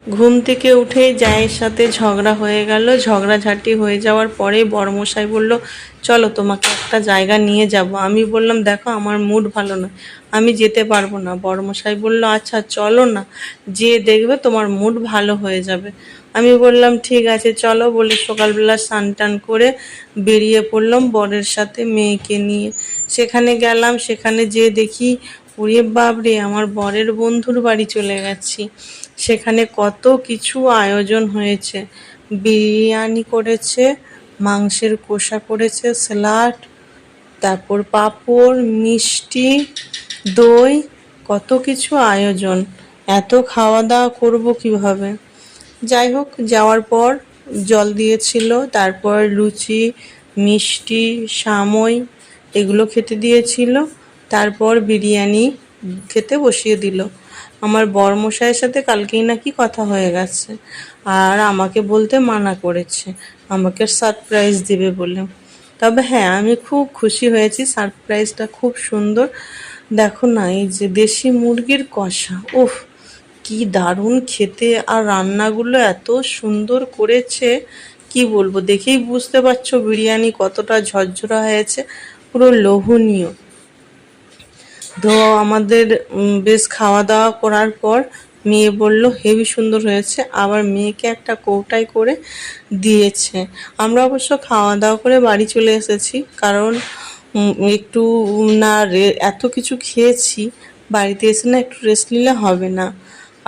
ঘুম থেকে উঠেই জায়ের সাথে ঝগড়া হয়ে গেল। ঝগড়াঝাটি হয়ে যাওয়ার পরে বড়মশাই বলল, চলো তোমাকে একটা জায়গা নিয়ে যাব। আমি বললাম, দেখো আমার মুড ভালো নয়, আমি যেতে পারবো না। বড়মশাই বলল, আচ্ছা চলো না, যেয়ে দেখবে তোমার মুড ভালো হয়ে যাবে। আমি বললাম ঠিক আছে চলো, বলে সকালবেলা স্নান টান করে বেরিয়ে পড়লাম বরের সাথে মেয়েকে নিয়ে। সেখানে গেলাম, সেখানে যেয়ে দেখি ওরে বাপরে, আমার বরের বন্ধুর বাড়ি চলে গেছি। সেখানে কত কিছু আয়োজন হয়েছে, বিরিয়ানি করেছে, মাংসের কষা করেছে, স্যালাড, তারপর পাঁপড়, মিষ্টি, দই, কত কিছু আয়োজন। এত খাওয়া দাওয়া করবো কিভাবে? যাই হোক, যাওয়ার পর জল দিয়েছিল, তারপর লুচি, মিষ্টি, সামই এগুলো খেতে দিয়েছিল, তারপর বিরিয়ানি খেতে বসিয়ে দিল। আমার বরমশাইয়ের সাথে কালকেই নাকি কথা হয়ে গেছে, আর আমাকে বলতে মানা করেছে, আমাকে সারপ্রাইজ দিবে বলে। তবে হ্যাঁ, আমি খুব খুশি হয়েছি, সারপ্রাইজটা খুব সুন্দর। দেখো না, এই যে দেশি মুরগির কষা, উফ কি দারুণ খেতে, আর রান্নাগুলো এত সুন্দর করেছে, কি বলবো, দেখেই বুঝতে পারছো বিরিয়ানি কতটা ঝরঝরা হয়েছে, পুরো লোভনীয়। তো আমাদের বেশ খাওয়া দাওয়া করার পর মেয়ে বলল হেবি সুন্দর হয়েছে, আবার মেয়েকে একটা কৌটায় করে দিয়েছে। আমরা অবশ্য খাওয়া দাওয়া করে বাড়ি চলে এসেছি, কারণ একটু না এত কিছু খেয়েছি, বাড়িতে এসে না একটু রেস্ট নিলে হবে না।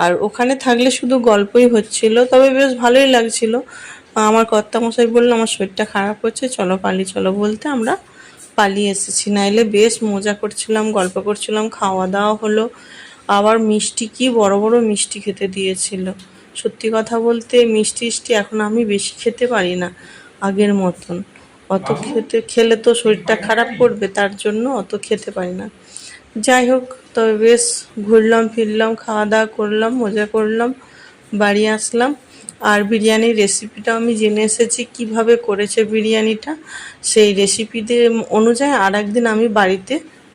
আর ওখানে থাকলে শুধু গল্পই হচ্ছিল, তবে বেশ ভালোই লাগছিল। আমার কর্তামশাই বললো আমার শরীরটা খারাপ হচ্ছে, চলো পালিয়ে চলো, বলতে আমরা পালিয়ে এসেছি, নাইলে বেশ মজা করছিলাম, গল্প করছিলাম, খাওয়া দাওয়া হলো। আবার মিষ্টি, কি বড় বড় মিষ্টি খেতে দিয়েছিল। সত্যি কথা বলতে মিষ্টি এখন আমি বেশি খেতে পারি না আগের মতন। অত খেলে তো শরীরটা খারাপ করবে, তার জন্য অত খেতে পারি না। যাই হোক, তবে বেশ ঘুরলাম ফিরলাম, খাওয়া দাওয়া করলাম, মজা করলাম, বাড়ি আসলাম। আর বিরিয়ানির রেসিপিটা আমি জেনে এসেছি কিভাবে করেছে বিরিয়ানিটা, সেই রেসিপিতে অনুযায়ী আর একদিন আমি বাড়িতে